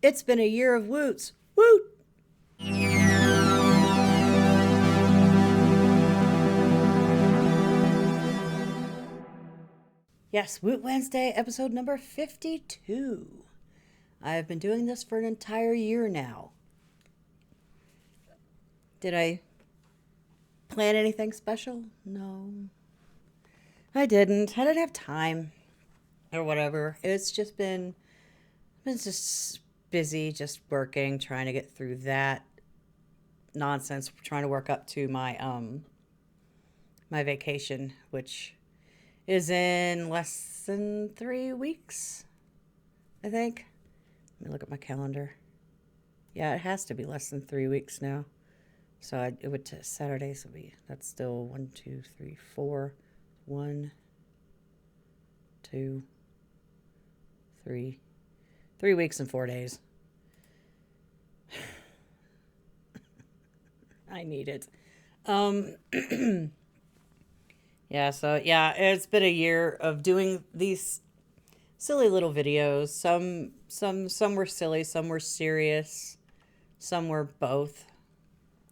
It's been a year of Woots. Woot! Yes, Woot Wednesday, episode number 52. I have been doing this for an entire year now. Did I plan anything special? No. I didn't. I didn't have time. Or whatever. It's just been just busy, just working, trying to get through that nonsense, trying to work up to my vacation, which is in less than 3 weeks, I think. Let me look at my calendar. Yeah, it has to be less than 3 weeks now. So it would Saturdays would be, that's still 1, 2, 3, 4. 1, 2, 3. 3 weeks and 4 days. I need it. Yeah, so yeah, it's been a year of doing these silly little videos. Some were silly, some were serious, some were both.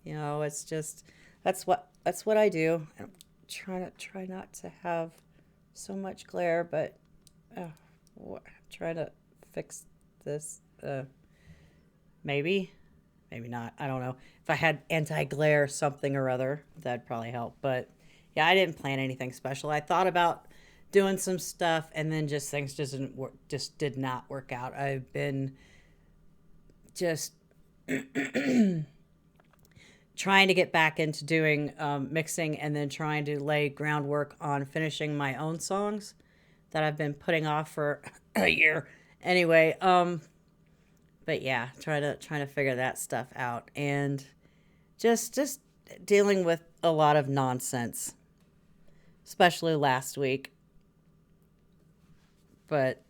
You know, it's just that's what I do. I'm try not to have so much glare, but trying to fix this. Maybe not. I don't know. If I had anti-glare something or other, that'd probably help. But yeah, I didn't plan anything special. I thought about doing some stuff, and then just things just did not work out. I've been just trying to get back into doing mixing, and then trying to lay groundwork on finishing my own songs that I've been putting off for a year. Anyway, but yeah, trying to figure that stuff out, and just dealing with a lot of nonsense, especially last week. But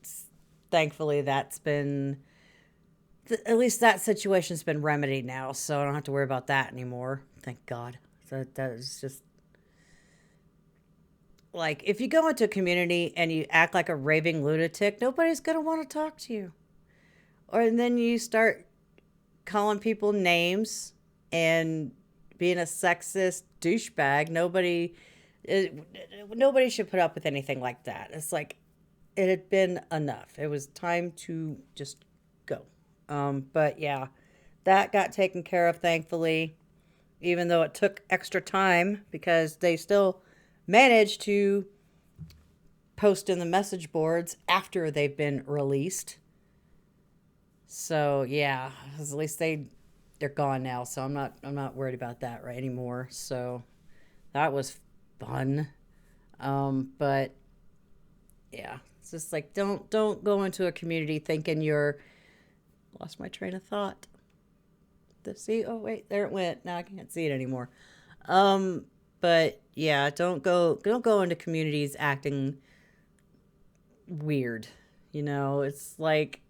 thankfully, that's been at least that situation's been remedied now, so I don't have to worry about that anymore. Thank God. So that is just like, if you go into a community and you act like a raving lunatic, nobody's gonna want to talk to you. Or then you start calling people names and being a sexist douchebag. Nobody should put up with anything like that. It's like, it had been enough. It was time to just go. But yeah, that got taken care of, thankfully, even though it took extra time, because they still managed to post in the message boards after they've been released. So yeah, at least they're gone now, so I'm not worried about that right anymore. So that was fun. But yeah, it's just like, don't go into a community thinking you're, lost my train of thought. Oh wait, there it went. Now I can't see it anymore. But yeah, don't go into communities acting weird. You know, it's like,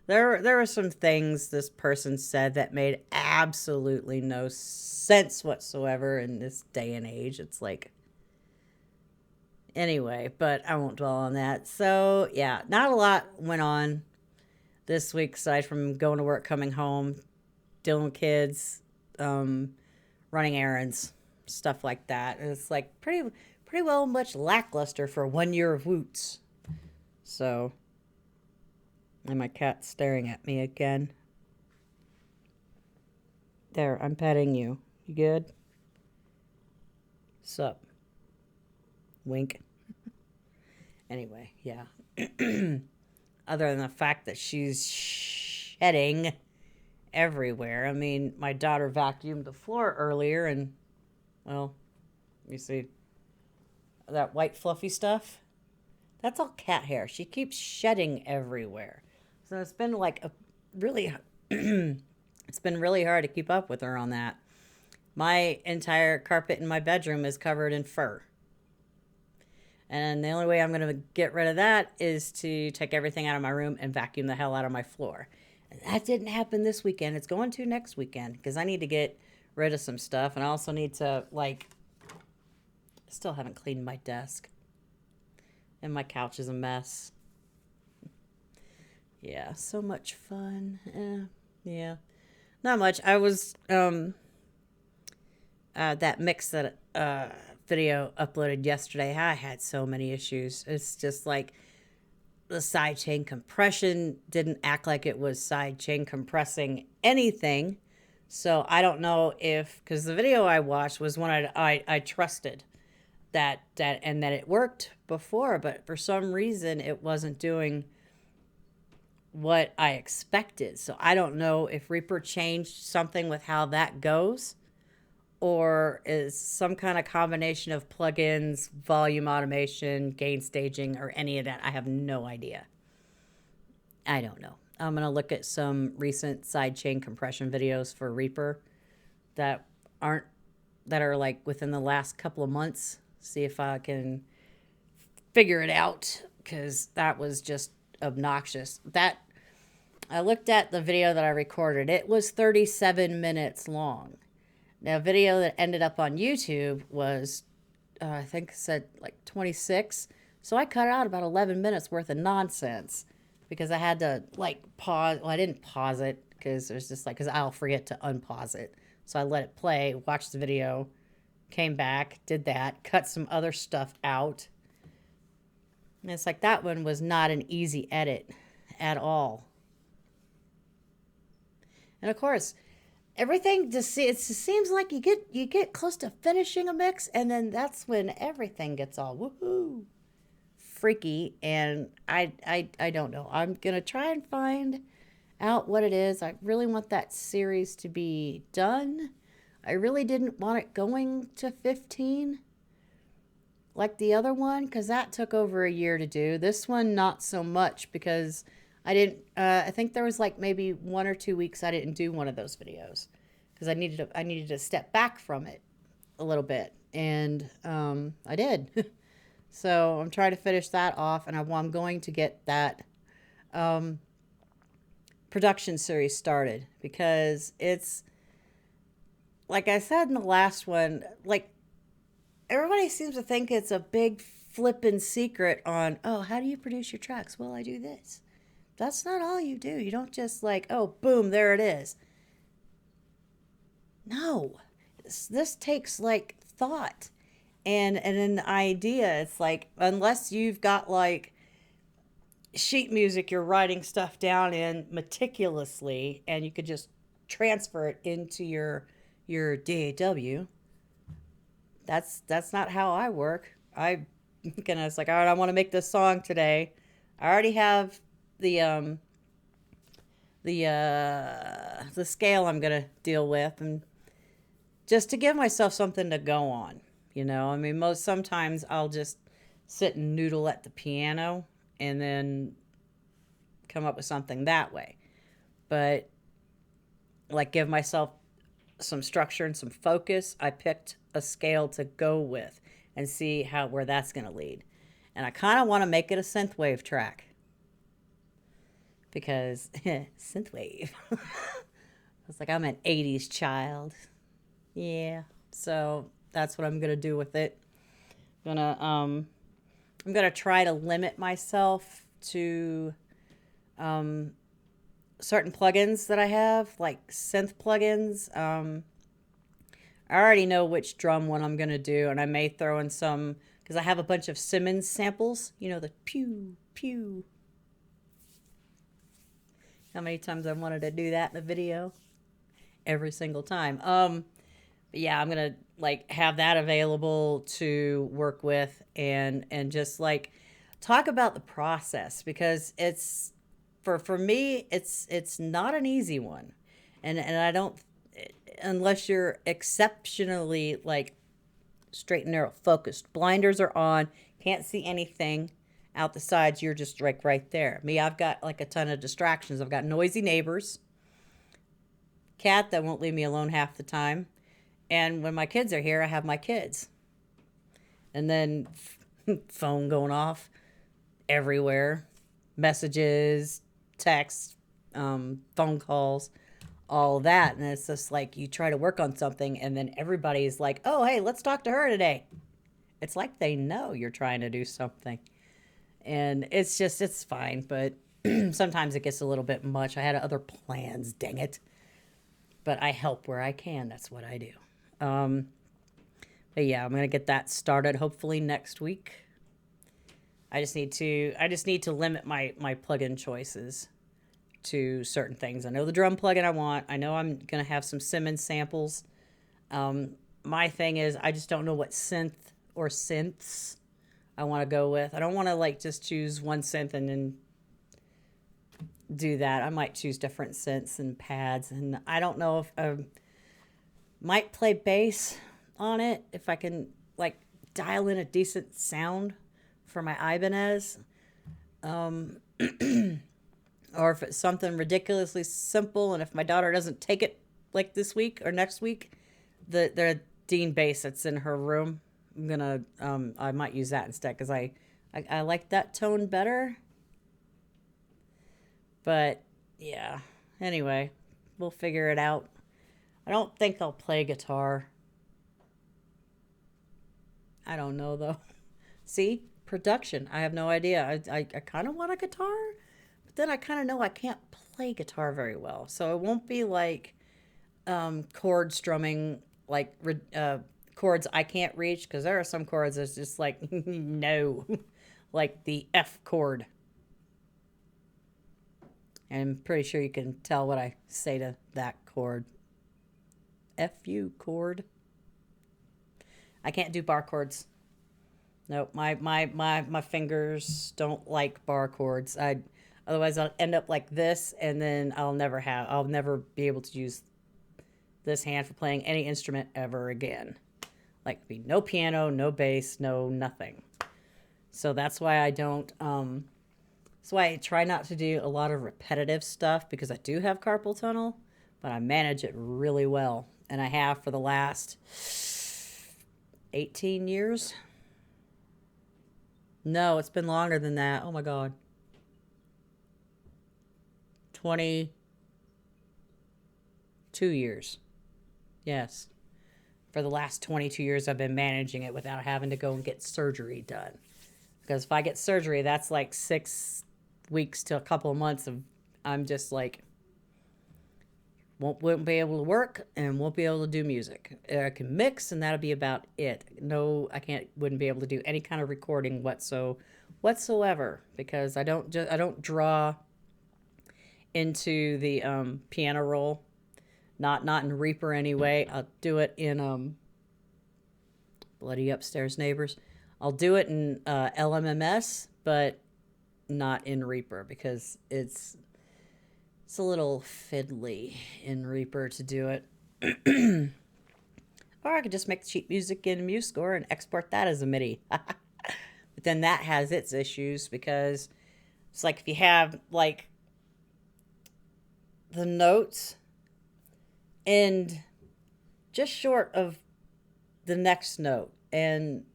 there were some things this person said that made absolutely no sense whatsoever in this day and age. It's like, anyway, but I won't dwell on that. So yeah, not a lot went on this week aside from going to work, coming home, dealing with kids, running errands, stuff like that. And it's like pretty well much lackluster for 1 year of Woots. So, and my cat's staring at me again. There, I'm petting you. You good? Sup? Wink. Anyway, yeah. Other than the fact that she's shedding everywhere. I mean, my daughter vacuumed the floor earlier, and, well, you see that white fluffy stuff? That's all cat hair. She keeps shedding everywhere. So it's been like a really it's been really hard to keep up with her on that. My entire carpet in my bedroom is covered in fur. And the only way I'm going to get rid of that is to take everything out of my room and vacuum the hell out of my floor. And that didn't happen this weekend. It's going to next weekend, because I need to get rid of some stuff. And I also need to, like, still haven't cleaned my desk. And my couch is a mess. Yeah, so much fun. Yeah, not much. I was that mix that video uploaded yesterday. I had so many issues. It's just like the sidechain compression didn't act like it was sidechain compressing anything. So I don't know if, because the video I watched was one I trusted that and that it worked before, but for some reason it wasn't doing what I expected. So I don't know if Reaper changed something with how that goes, or is some kind of combination of plugins, volume automation, gain staging, or any of that. I have no idea. I don't know. I'm going to look at some recent sidechain compression videos for Reaper that aren't, that are like within the last couple of months. See if I can figure it out, because that was just obnoxious. That I looked at the video that I recorded. It was 37 minutes long. Now, a video that ended up on YouTube was, I think it said like 26. So I cut out about 11 minutes worth of nonsense because I had to like pause. Well, I didn't pause it because there's just like, because I'll forget to unpause it. So I let it play, watched the video, came back, did that, cut some other stuff out. And it's like that one was not an easy edit at all. And of course, everything just it just seems like you get close to finishing a mix, and then that's when everything gets all woohoo freaky. And I don't know. I'm gonna try and find out what it is. I really want that series to be done. I really didn't want it going to 15 like the other one, because that took over a year to do. This one not so much, because I didn't I think there was like maybe 1 or 2 weeks I didn't do one of those videos because I needed to step back from it a little bit, and I did. So I'm trying to finish that off, and I'm going to get that production series started, because it's like I said in the last one, like everybody seems to think it's a big flippin' secret on, oh, how do you produce your tracks? Well, I do this. That's not all you do. You don't just like, oh, boom, there it is. No, this takes like thought and an idea. It's like, unless you've got like sheet music you're writing stuff down in meticulously, and you could just transfer it into your DAW. That's not how I work. It's like, all right, I want to make this song today. I already have the scale I'm gonna deal with, and just to give myself something to go on. I mean, sometimes I'll just sit and noodle at the piano and then come up with something that way. But like, give myself some structure and some focus. I picked a scale to go with and see where that's going to lead. And I kind of want to make it a synthwave track, because synthwave. It's like I'm an 80s child. Yeah. So that's what I'm going to do with it. I'm going to try to limit myself to certain plugins that I have, like synth plugins. I already know which drum one I'm going to do, and I may throw in some, because I have a bunch of Simmons samples, the pew, pew. How many times I wanted to do that in the video? Every single time. But yeah, I'm going to like have that available to work with, and just like talk about the process, because it's for me it's not an easy one. And I don't, unless you're exceptionally like straight and narrow focused, blinders are on, can't see anything out the sides, you're just like right there. Me, I've got like a ton of distractions. I've got noisy neighbors, cat that won't leave me alone half the time, and when my kids are here, I have my kids, and then phone going off everywhere, messages, texts, phone calls, all that. And it's just like, you try to work on something, and then everybody's like, oh, hey, let's talk to her today. It's like they know you're trying to do something. And it's fine. But Sometimes it gets a little bit much. I had other plans, dang it. But I help where I can. That's what I do. Um, but yeah, I'm gonna get that started hopefully next week. I just need to limit my plugin choices to certain things. I know the drum plugin I want. I know I'm gonna have some Simmons samples. My thing is I just don't know what synth or synths I want to go with. I don't want to like just choose one synth and then do that. I might choose different synths and pads, and I don't know if I might play bass on it if I can like dial in a decent sound for my Ibanez, or if it's something ridiculously simple, and if my daughter doesn't take it like this week or next week, the Dean bass that's in her room, I might use that instead because I like that tone better. But yeah, anyway, we'll figure it out. I don't think I'll play guitar. I don't know though. See, production. I have no idea. I kind of want a guitar, but then I kind of know I can't play guitar very well. So it won't be like chord strumming, like chords I can't reach, because there are some chords that's just like, no, like the F chord. And I'm pretty sure you can tell what I say to that chord. F-U chord. I can't do bar chords. Nope, my fingers don't like bar chords. Otherwise I'll end up like this, and then I'll never be able to use this hand for playing any instrument ever again. Like be no piano, no bass, no nothing. So that's why I don't that's why I try not to do a lot of repetitive stuff, because I do have carpal tunnel, but I manage it really well, and I have for the last 18 years. No, it's been longer than that. Oh my God. 22 years. Yes. For the last 22 years, I've been managing it without having to go and get surgery done. Because if I get surgery, that's like 6 weeks to a couple of months of I'm just like won't be able to work and won't be able to do music. I can mix, and that'll be about it. No, wouldn't be able to do any kind of recording whatsoever, because I don't draw into the piano roll. Not in Reaper anyway. I'll do it in bloody upstairs neighbors. I'll do it in LMMS, but not in Reaper, because it's a little fiddly in Reaper to do it. Or I could just make cheap music in MuseScore and export that as a MIDI. But then that has its issues, because it's like if you have like the notes and just short of the next note, and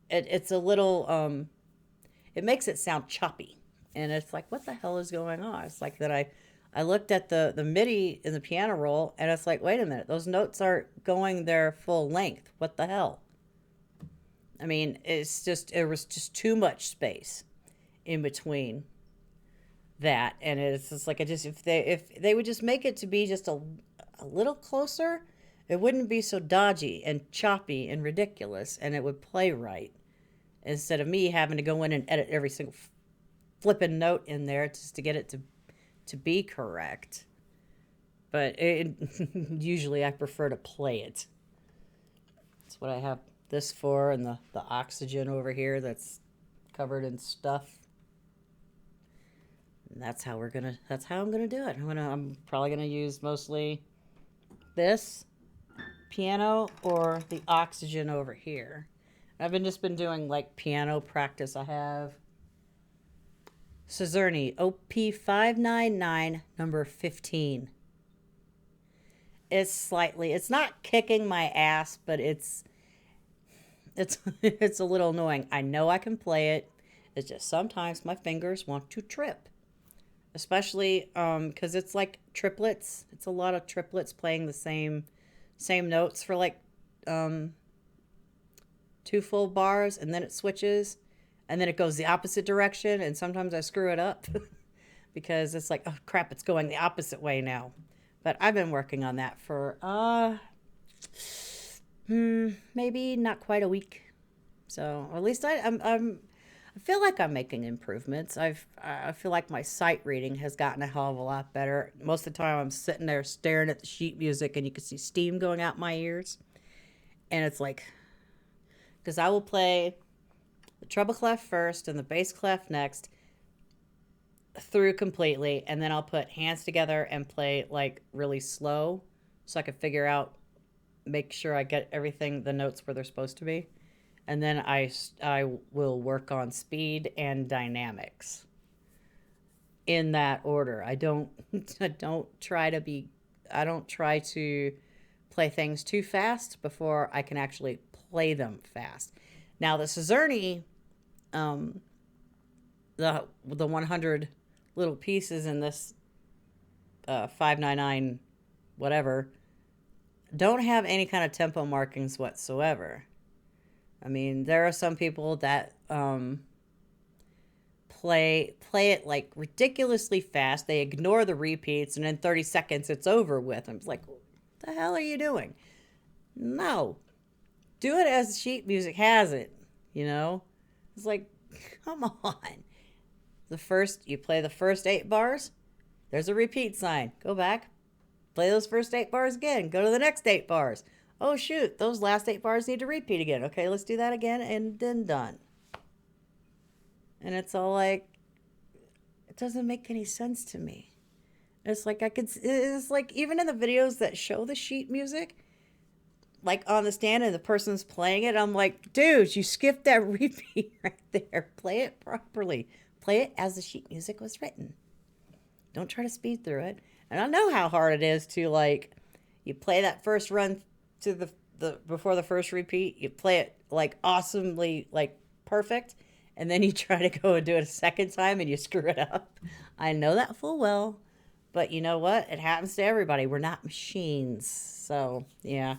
it's a little it makes it sound choppy, and it's like, what the hell is going on? It's like that I looked at the MIDI in the piano roll, and it's like, wait a minute, those notes aren't going their full length. What the hell? I mean, it was just too much space in between that, and it's just like, if they would just make it to be just a little closer, it wouldn't be so dodgy and choppy and ridiculous, and it would play right, instead of me having to go in and edit every single flipping note in there just to get it to be correct. But usually I prefer to play it. That's what I have this for, and the oxygen over here that's covered in stuff. And that's how I'm gonna do it. I'm probably gonna use mostly this piano or the oxygen over here. I've just been doing like piano practice. I have Czerny OP599 number 15. It's not kicking my ass, but it's it's a little annoying. I know I can play it. It's just sometimes my fingers want to trip. Especially because it's like triplets. It's a lot of triplets playing the same notes for like 2 full bars, and then it switches, and then it goes the opposite direction, and sometimes I screw it up. because it's like, oh crap, it's going the opposite way now. But I've been working on that for maybe not quite a week. So at least I feel like I'm making improvements. I feel like my sight reading has gotten a hell of a lot better. Most of the time I'm sitting there staring at the sheet music and you can see steam going out my ears. And it's like, because I will play the treble clef first and the bass clef next through completely, and then I'll put hands together and play like really slow so I can figure out, make sure I get everything, the notes where they're supposed to be. And then I will work on speed and dynamics in that order. I don't try to play things too fast before I can actually play them fast. Now the Czerny, the 100 little pieces in this 599 whatever don't have any kind of tempo markings whatsoever. I mean, there are some people that play it like ridiculously fast. They ignore the repeats, and in 30 seconds it's over with. I'm like, what the hell are you doing? No, do it as sheet music has it. You know, it's like, come on. You play the first 8 bars. There's a repeat sign. Go back, play those first 8 bars again. Go to the next 8 bars. Oh shoot, those last 8 bars need to repeat again. Okay, let's do that again, and then done. And it's all like, it doesn't make any sense to me. It's like it's like even in the videos that show the sheet music, like on the stand and the person's playing it, I'm like, dude, you skipped that repeat right there. Play it properly. Play it as the sheet music was written. Don't try to speed through it. And I know how hard it is to, like, you play that first run to the before the first repeat, you play it like awesomely, like perfect, and then you try to go and do it a second time and you screw it up. I know that full well, but you know what? It happens to everybody. We're not machines. So, yeah.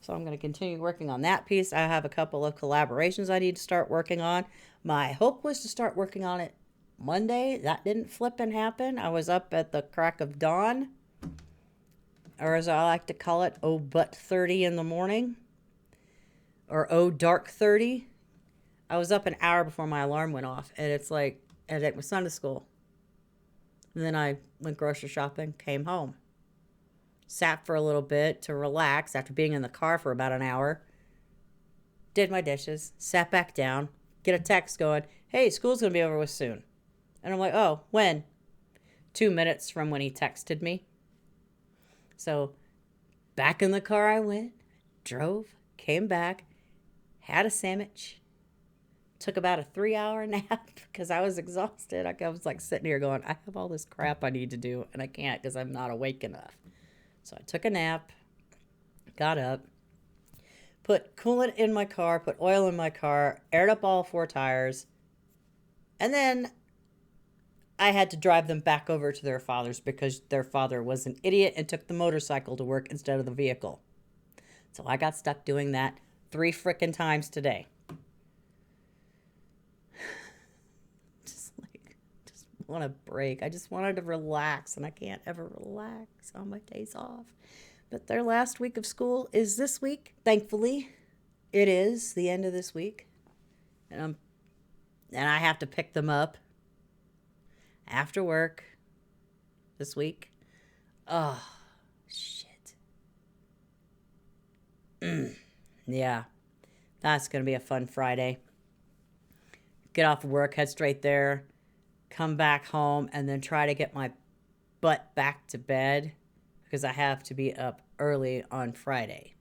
So I'm going to continue working on that piece. I have a couple of collaborations I need to start working on. My hope was to start working on it Monday. That didn't flip and happen. I was up at the crack of dawn, or as I like to call it, oh but 30 in the morning, or oh dark 30. I was up an hour before my alarm went off, and it's like, I had to take my son to school. And then I went grocery shopping, came home. Sat for a little bit to relax after being in the car for about an hour. Did my dishes, sat back down, get a text going, hey, school's going to be over with soon. And I'm like, oh, when? 2 minutes from when he texted me. So back in the car I went, drove, came back, had a sandwich, took about a 3-hour nap because I was exhausted. I was like sitting here going, I have all this crap I need to do and I can't because I'm not awake enough. So I took a nap, got up, put coolant in my car, put oil in my car, aired up all 4 tires, and then I had to drive them back over to their father's because their father was an idiot and took the motorcycle to work instead of the vehicle. So I got stuck doing that 3 frickin' times today. Just want a break. I just wanted to relax, and I can't ever relax on my days off. But their last week of school is this week. Thankfully, it is the end of this week. And I have to pick them up after work this week. Oh, shit. Yeah, that's going to be a fun Friday. Get off of work, head straight there, come back home, and then try to get my butt back to bed because I have to be up early on Friday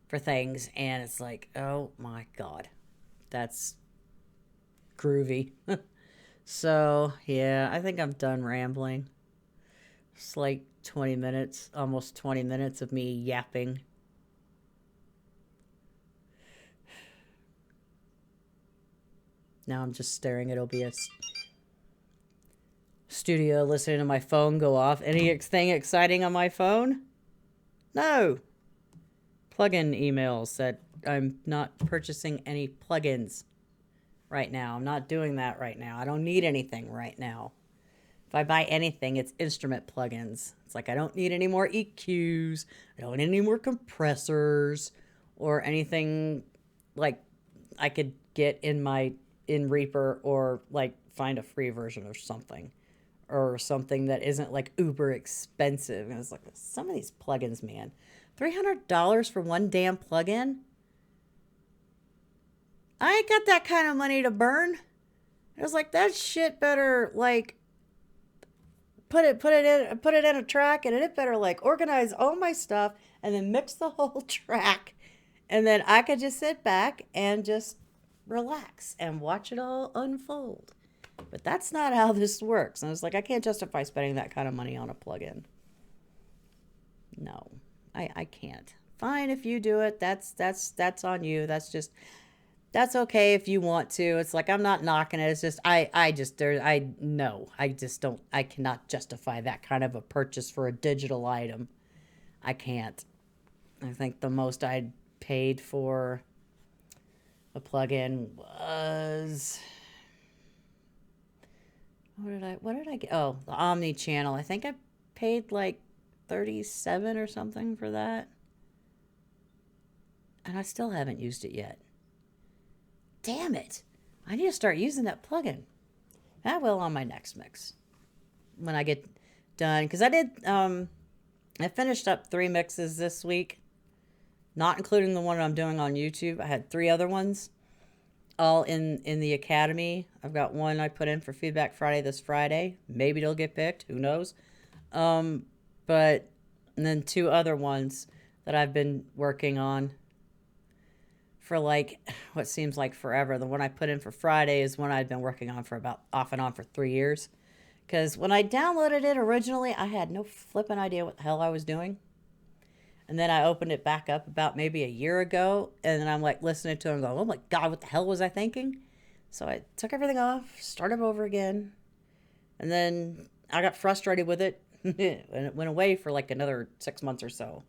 for things. And it's like, oh my God, that's groovy. So, yeah, I think I'm done rambling. It's like 20 minutes, almost 20 minutes of me yapping. Now I'm just staring at OBS Studio, listening to my phone go off. Anything exciting on my phone? No. Plugin emails said I'm not purchasing any plugins right now. I'm not doing that right now. I don't need anything right now. If I buy anything, it's instrument plugins. It's like I don't need any more EQs. I don't need any more compressors or anything like I could get in Reaper, or like find a free version or something that isn't like uber expensive. And it's like some of these plugins, man, $300 for one damn plugin. I ain't got that kind of money to burn. I was like, that shit better like put it in a track, and it better like organize all my stuff and then mix the whole track, and then I could just sit back and just relax and watch it all unfold. But that's not how this works. And I was like, I can't justify spending that kind of money on a plugin. No, I can't. Fine if you do it. That's on you. That's okay if you want to. It's like, I'm not knocking it. It's just I just don't, I cannot justify that kind of a purchase for a digital item. I can't. I think the most I'd paid for a plugin was, what did I get? Oh, the Omni channel. I think I paid like 37 or something for that. And I still haven't used it yet. Damn it. I need to start using that plugin. I will on my next mix when I get done. Because I finished up 3 mixes this week, not including the one I'm doing on YouTube. I had 3 other ones, all in the Academy. I've got one I put in for Feedback Friday this Friday. Maybe it'll get picked. Who knows? And then 2 other ones that I've been working on for like what seems like forever. The one I put in for Friday is one I'd been working on for about off and on for 3 years. Because when I downloaded it originally, I had no flipping idea what the hell I was doing. And then I opened it back up about maybe a year ago, and then I'm like listening to it and going, oh my God, what the hell was I thinking? So I took everything off, started over again, and then I got frustrated with it, and it went away for like another 6 months or so.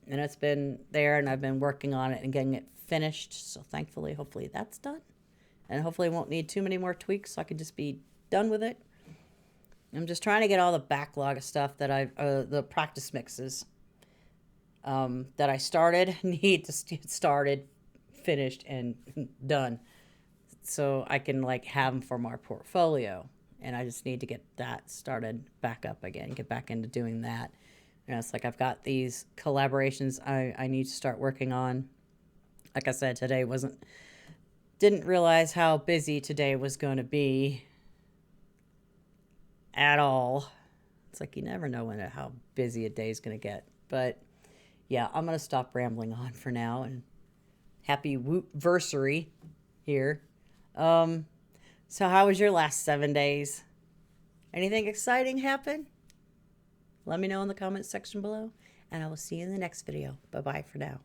And it's been there, and I've been working on it and getting it finished. So thankfully, hopefully that's done. And hopefully it won't need too many more tweaks, so I can just be done with it. I'm just trying to get all the backlog of stuff that the practice mixes that I started, need to get started, finished, and done. So I can like have them for my portfolio. And I just need to get that started back up again, get back into doing that. You know, it's like I've got these collaborations I need to start working on. Like I said, today didn't realize how busy today was going to be at all. It's like you never know how busy a day is going to get. But yeah, I'm going to stop rambling on for now, and happy Woot-versary here. So how was your last 7 days? Anything exciting happen? Let me know in the comments section below, and I will see you in the next video. Bye-bye for now.